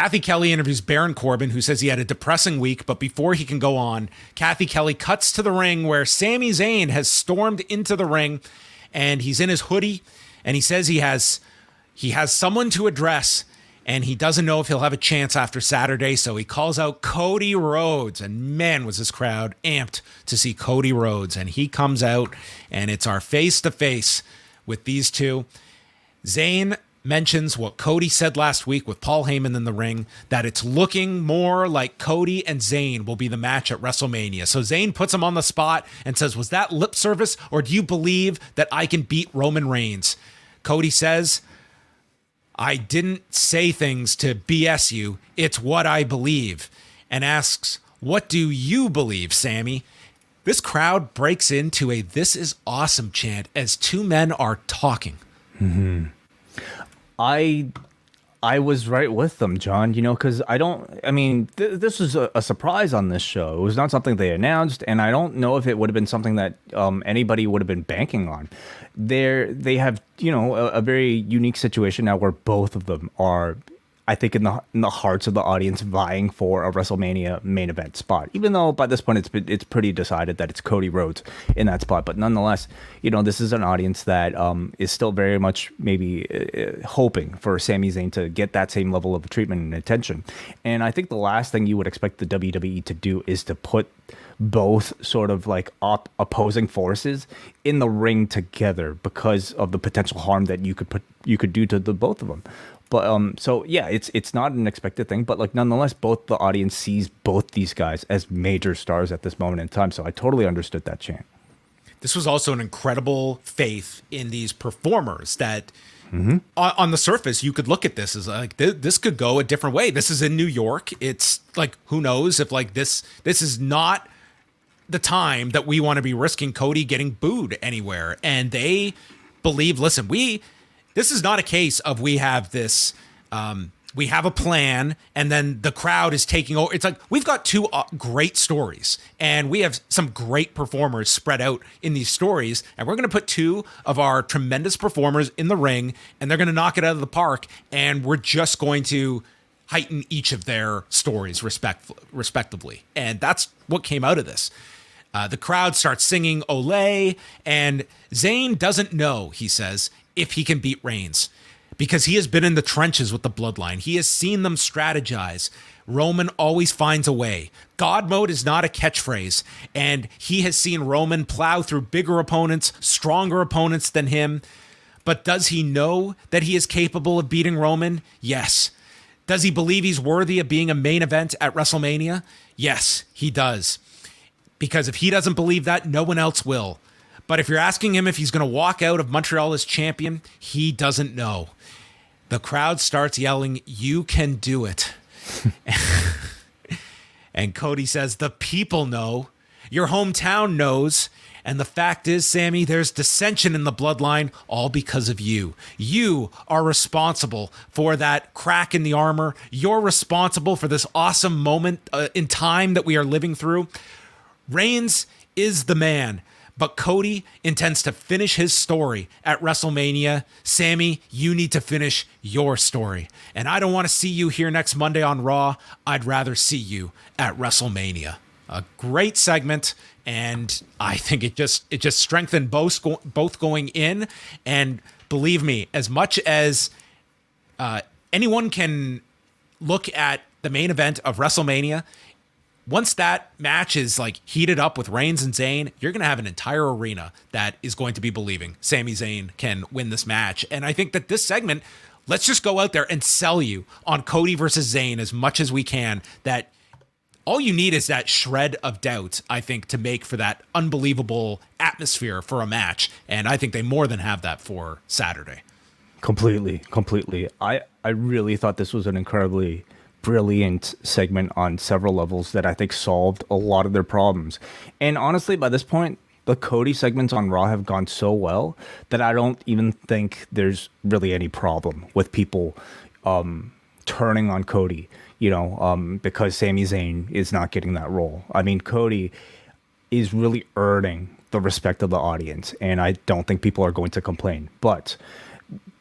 Kathy Kelly interviews Baron Corbin, who says he had a depressing week, but before he can go on, Kathy Kelly cuts to the ring where Sami Zayn has stormed into the ring, and he's in his hoodie, and he says he has someone to address, and he doesn't know if he'll have a chance after Saturday, so he calls out Cody Rhodes, and man, was this crowd amped to see Cody Rhodes, and he comes out, and it's our face-to-face with these two. Zayn mentions what Cody said last week with Paul Heyman in the ring, that it's looking more like Cody and Zayn will be the match at WrestleMania. So Zayn puts him on the spot and says, was that lip service, or do you believe that I can beat Roman Reigns? Cody says, I didn't say things to BS you. It's what I believe. And asks, what do you believe, Sammy? This crowd breaks into a "This is awesome" chant as two men are talking. Mm-hmm. I was right with them, John, because this was a surprise on this show. It was not something they announced, and I don't know if it would have been something that anybody would have been banking on. They have, a very unique situation now where both of them are, I think, in the hearts of the audience vying for a WrestleMania main event spot, even though by this point it's pretty decided that it's Cody Rhodes in that spot. But nonetheless, this is an audience that is still very much maybe hoping for Sami Zayn to get that same level of treatment and attention. And I think the last thing you would expect the WWE to do is to put both sort of like opposing forces in the ring together because of the potential harm that you could do to the both of them. But so yeah, it's not an expected thing, but like nonetheless, both the audience sees both these guys as major stars at this moment in time. So I totally understood that chant. This was also an incredible faith in these performers that on the surface, you could look at this as like, this could go a different way. This is in New York. It's like, who knows if like this is not the time that we want to be risking Cody getting booed anywhere. And they believe, listen, this is not a case of we have this, we have a plan and then the crowd is taking over. It's like, we've got two great stories and we have some great performers spread out in these stories. And we're going to put two of our tremendous performers in the ring and they're going to knock it out of the park. And we're just going to heighten each of their stories respectively. And that's what came out of this. The crowd starts singing Olay, and Zayn doesn't know, he says, if he can beat Reigns because he has been in the trenches with the Bloodline. He has seen them strategize. Roman always finds a way. God mode is not a catchphrase, and he has seen Roman plow through bigger opponents, stronger opponents than him. But does he know that he is capable of beating Roman? Yes. Does he believe he's worthy of being a main event at WrestleMania? Yes, he does. Because if he doesn't believe that, no one else will. But if you're asking him if he's going to walk out of Montreal as champion, he doesn't know. The crowd starts yelling, "You can do it." And Cody says, the people know. Your hometown knows. And the fact is, Sammy, there's dissension in the Bloodline, all because of you. You are responsible for that crack in the armor. You're responsible for this awesome moment in time that we are living through. Reigns is the man, but Cody intends to finish his story at WrestleMania. Sammy, you need to finish your story. And I don't want to see you here next Monday on Raw. I'd rather see you at WrestleMania. A great segment, and I think it just strengthened both going in. And believe me, as much as anyone can look at the main event of WrestleMania, once that match is like heated up with Reigns and Zayn, you're going to have an entire arena that is going to be believing Sami Zayn can win this match. And I think that this segment, let's just go out there and sell you on Cody versus Zayn as much as we can, that all you need is that shred of doubt, I think, to make for that unbelievable atmosphere for a match. And I think they more than have that for Saturday. Completely. I really thought this was an incredibly brilliant segment on several levels that I think solved a lot of their problems. And honestly, by this point, the Cody segments on Raw have gone so well that I don't even think there's really any problem with people turning on Cody, because Sami Zayn is not getting that role. I mean, Cody is really earning the respect of the audience, and I don't think people are going to complain. But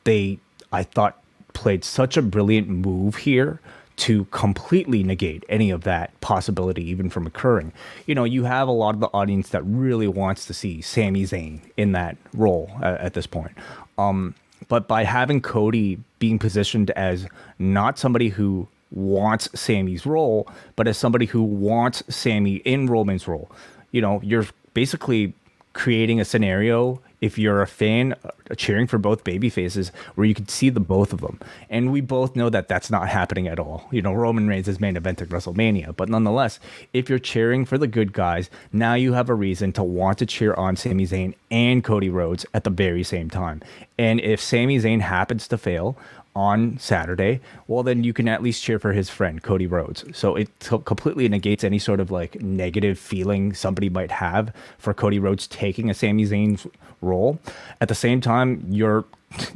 I thought, played such a brilliant move here to completely negate any of that possibility even from occurring. You know, you have a lot of the audience that really wants to see Sami Zayn in that role at this point. But by having Cody being positioned as not somebody who wants Sami's role, but as somebody who wants Sami in Roman's role, you know, you're basically creating a scenario, if you're a fan cheering for both baby faces, where you could see the both of them. And we both know that that's not happening at all. You know, Roman Reigns is main event at WrestleMania, but nonetheless, if you're cheering for the good guys, now you have a reason to want to cheer on Sami Zayn and Cody Rhodes at the very same time. And if Sami Zayn happens to fail on Saturday, well, then you can at least cheer for his friend Cody Rhodes. So it completely negates any sort of like negative feeling somebody might have for Cody Rhodes taking a Sami Zayn's role. At the same time, you're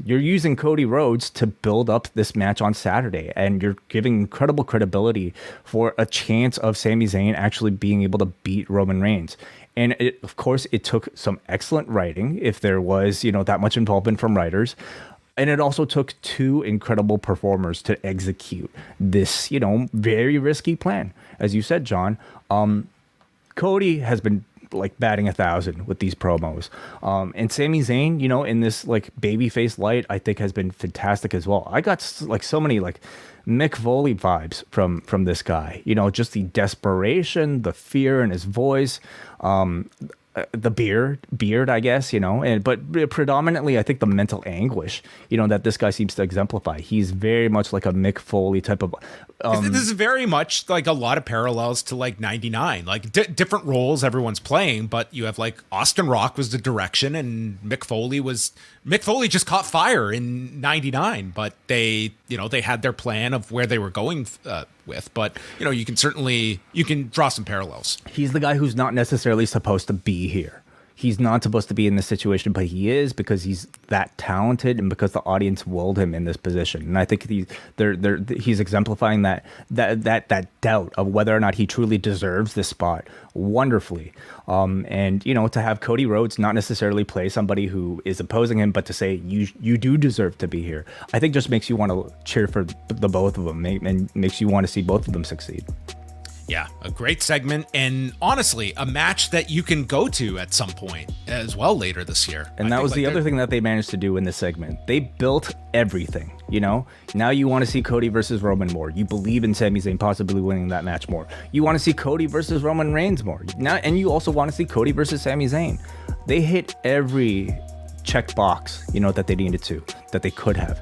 using Cody Rhodes to build up this match on Saturday, and you're giving incredible credibility for a chance of Sami Zayn actually being able to beat Roman Reigns. And of course, it took some excellent writing, if there was, you know, that much involvement from writers. And it also took two incredible performers to execute this, you know, very risky plan. As you said, John, Cody has been like batting 1,000 with these promos. And Sami Zayn, you know, in this like babyface light, I think has been fantastic as well. I got like so many like Mick Foley vibes from this guy, you know, just the desperation, the fear in his voice, the beard, I guess, you know, but predominantly, I think the mental anguish, you know, that this guy seems to exemplify. He's very much like a Mick Foley type of. This is very much like a lot of parallels to like 99, like different roles everyone's playing, but you have like Austin Rock was the direction, and Mick Foley just caught fire in 99, but they had their plan of where they were going with, but you know, you can draw some parallels. He's the guy who's not necessarily supposed to be here. He's not supposed to be in this situation, but he is, because he's that talented and because the audience willed him in this position. And I think he's exemplifying that doubt of whether or not he truly deserves this spot wonderfully. And you know, to have Cody Rhodes not necessarily play somebody who is opposing him, but to say you do deserve to be here, I think just makes you want to cheer for the both of them and makes you want to see both of them succeed. Yeah, a great segment, and honestly, a match that you can go to at some point as well later this year. And that was the other thing that they managed to do in this segment. They built everything, you know? Now you want to see Cody versus Roman more. You believe in Sami Zayn possibly winning that match more. You want to see Cody versus Roman Reigns more. And you also want to see Cody versus Sami Zayn. They hit every check box, you know, that they needed to, that they could have.